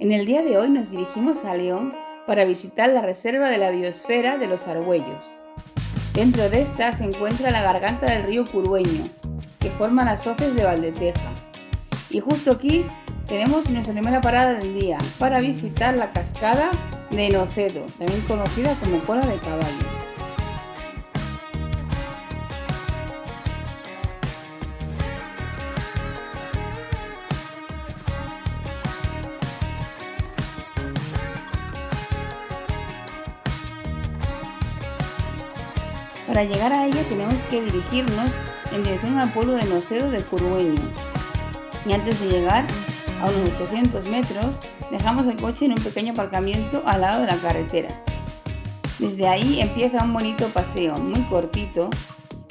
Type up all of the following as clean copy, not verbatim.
En el día de hoy nos dirigimos a León para visitar la Reserva de la Biosfera de los Argüellos. Dentro de esta se encuentra la garganta del río Curueño, que forma las hoces de Valdeteja. Y justo aquí tenemos nuestra primera parada del día para visitar la cascada de Nocedo, también conocida como cola de caballo. Para llegar a ella tenemos que dirigirnos en dirección al pueblo de Nocedo de Curueño. Y antes de llegar a unos 800 metros, dejamos el coche en un pequeño aparcamiento al lado de la carretera. Desde ahí empieza un bonito paseo muy cortito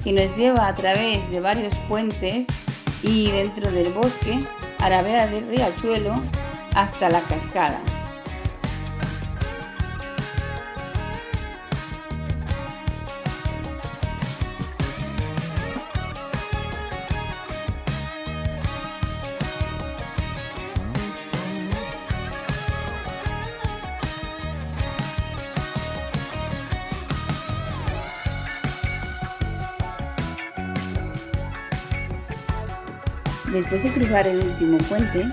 que nos lleva a través de varios puentes y dentro del bosque a la vera del riachuelo hasta la cascada. Después de cruzar el último puente,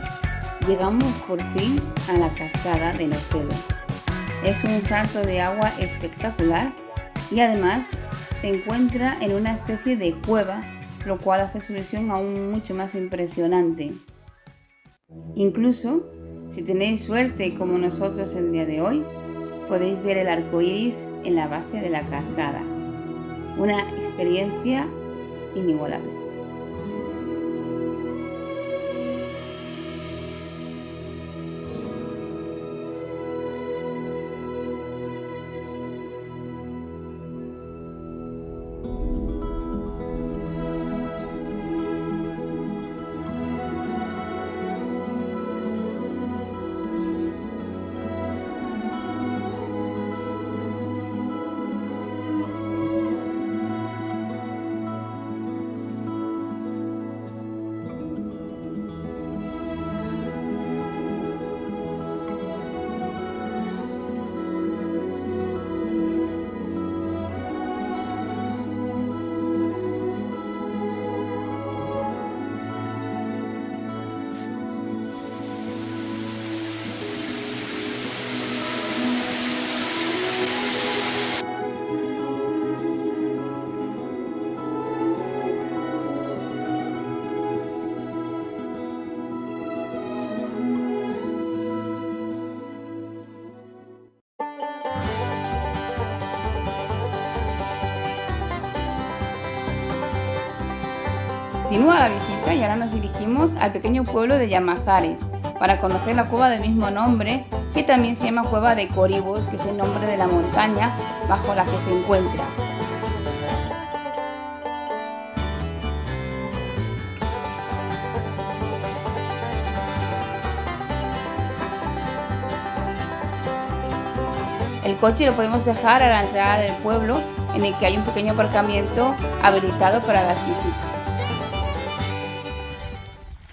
llegamos por fin a la cascada de Nocedo. Es un salto de agua espectacular y además se encuentra en una especie de cueva, lo cual hace su visión aún mucho más impresionante. Incluso, si tenéis suerte como nosotros el día de hoy, podéis ver el arco iris en la base de la cascada. Una experiencia inigualable. Continúa la visita y ahora nos dirigimos al pequeño pueblo de Llamazares para conocer la cueva del mismo nombre, que también se llama Cueva de Coribos, que es el nombre de la montaña bajo la que se encuentra. El coche lo podemos dejar a la entrada del pueblo, en el que hay un pequeño aparcamiento habilitado para las visitas.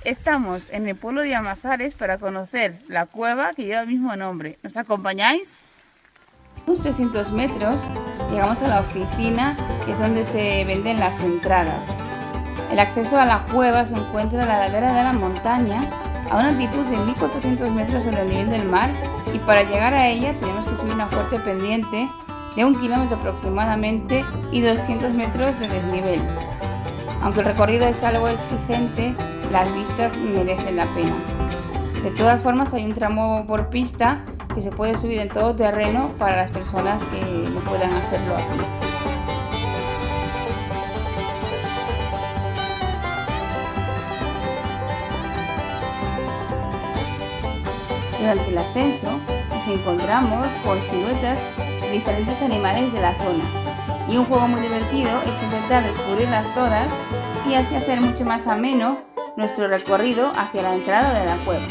Estamos en el pueblo de Llamazares para conocer la cueva que lleva el mismo nombre. ¿Nos acompañáis? Unos 300 metros llegamos a la oficina, que es donde se venden las entradas. El acceso a la cueva se encuentra a la ladera de la montaña, a una altitud de 1400 metros sobre el nivel del mar, y para llegar a ella tenemos que subir una fuerte pendiente de 1 kilómetro aproximadamente y 200 metros de desnivel. Aunque el recorrido es algo exigente, las vistas merecen la pena. De todas formas, hay un tramo por pista que se puede subir en todo terreno para las personas que no puedan hacerlo aquí. Durante el ascenso nos encontramos con siluetas de diferentes animales de la zona, y un juego muy divertido es intentar descubrir las zonas y así hacer mucho más ameno nuestro recorrido hacia la entrada de la cueva.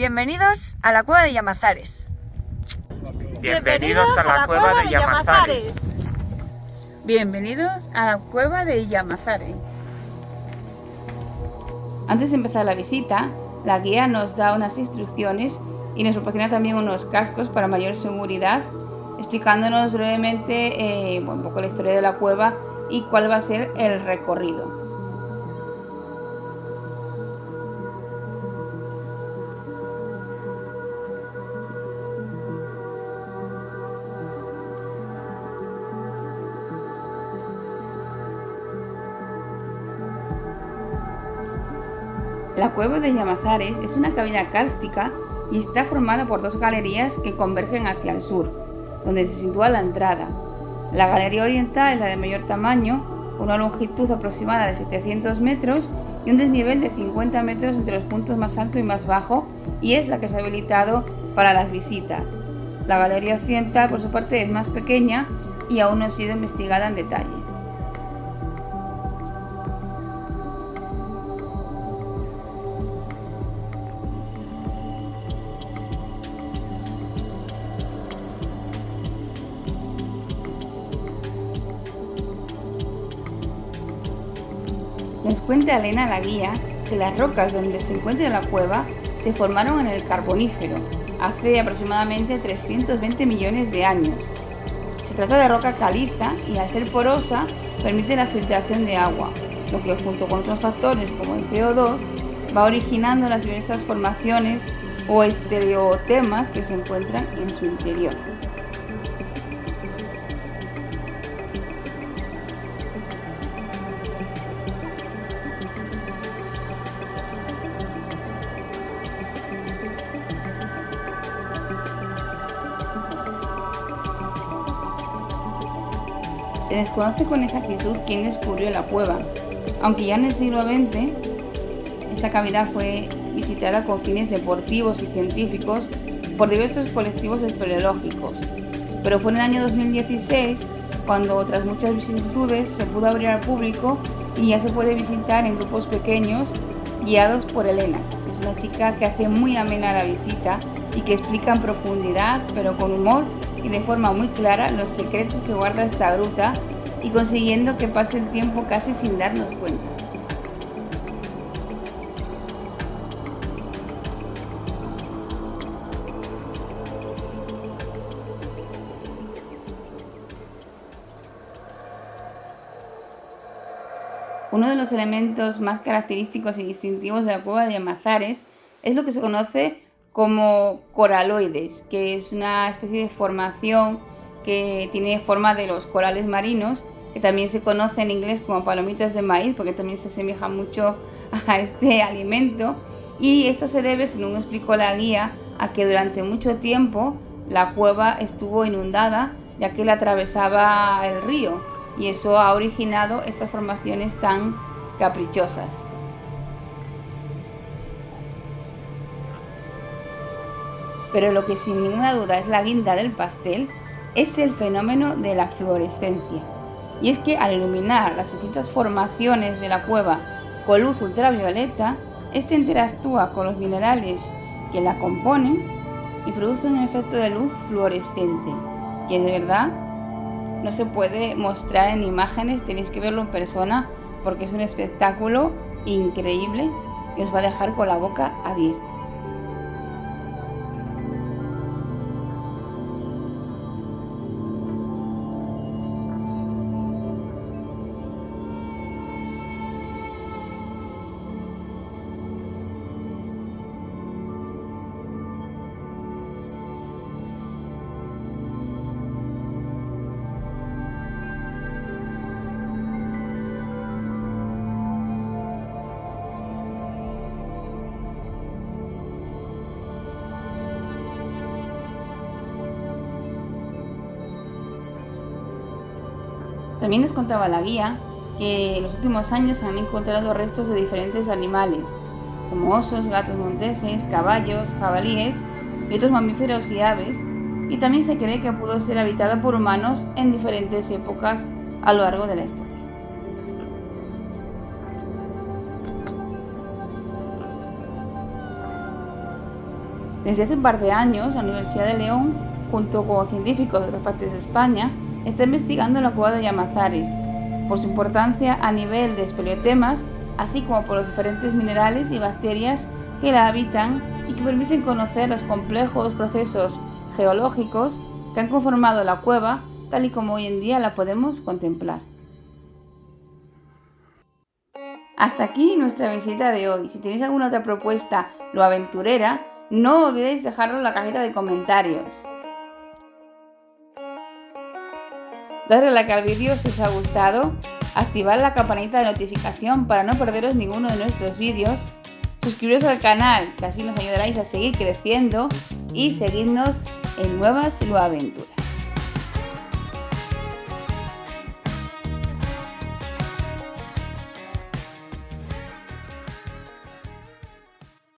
Bienvenidos a la cueva de Llamazares. Bienvenidos a la cueva de Llamazares. Bienvenidos a la cueva de Llamazares. Antes de empezar la visita, la guía nos da unas instrucciones y nos proporciona también unos cascos para mayor seguridad, explicándonos brevemente un poco la historia de la cueva y cuál va a ser el recorrido. La cueva de Llamazares es una cavidad kárstica y está formada por dos galerías que convergen hacia el sur, donde se sitúa la entrada. La galería oriental es la de mayor tamaño, con una longitud aproximada de 700 metros y un desnivel de 50 metros entre los puntos más alto y más bajo, y es la que se ha habilitado para las visitas. La galería occidental, por su parte, es más pequeña y aún no ha sido investigada en detalle. Nos cuenta Elena, la guía, que las rocas donde se encuentra la cueva se formaron en el Carbonífero, hace aproximadamente 320 millones de años. Se trata de roca caliza y, al ser porosa, permite la filtración de agua, lo que, junto con otros factores como el CO2, va originando las diversas formaciones o estereotemas que se encuentran en su interior. Se desconoce con exactitud quién descubrió la cueva, aunque ya en el siglo XX esta cavidad fue visitada con fines deportivos y científicos por diversos colectivos espeleológicos, pero fue en el año 2016 cuando, tras muchas vicisitudes, se pudo abrir al público y ya se puede visitar en grupos pequeños guiados por Elena. Es una chica que hace muy amena la visita y que explica en profundidad, pero con humor y de forma muy clara, los secretos que guarda esta gruta, y consiguiendo que pase el tiempo casi sin darnos cuenta. Uno de los elementos más característicos y distintivos de la cueva de Llamazares es lo que se conoce como coraloides, que es una especie de formación que tiene forma de los corales marinos, que también se conoce en inglés como palomitas de maíz, porque también se asemeja mucho a este alimento, y esto se debe, según explicó la guía, a que durante mucho tiempo la cueva estuvo inundada, ya que la atravesaba el río, y eso ha originado estas formaciones tan caprichosas. Pero lo que sin ninguna duda es la guinda del pastel es el fenómeno de la fluorescencia. Y es que al iluminar las distintas formaciones de la cueva con luz ultravioleta, este interactúa con los minerales que la componen y produce un efecto de luz fluorescente, que de verdad no se puede mostrar en imágenes, tenéis que verlo en persona porque es un espectáculo increíble que os va a dejar con la boca abierta. También nos contaba la guía que en los últimos años se han encontrado restos de diferentes animales, como osos, gatos monteses, caballos, jabalíes y otros mamíferos y aves, y también se cree que pudo ser habitada por humanos en diferentes épocas a lo largo de la historia. Desde hace un par de años, la Universidad de León, junto con científicos de otras partes de España, está investigando la cueva de Llamazares, por su importancia a nivel de espeleotemas, así como por los diferentes minerales y bacterias que la habitan y que permiten conocer los complejos procesos geológicos que han conformado la cueva tal y como hoy en día la podemos contemplar. Hasta aquí nuestra visita de hoy. Si tenéis alguna otra propuesta lo aventurera, no olvidéis dejarlo en la cajita de comentarios. Darle like al vídeo si os ha gustado, activad la campanita de notificación para no perderos ninguno de nuestros vídeos, suscribiros al canal que así nos ayudaréis a seguir creciendo y seguidnos en nuevas Luaventuras.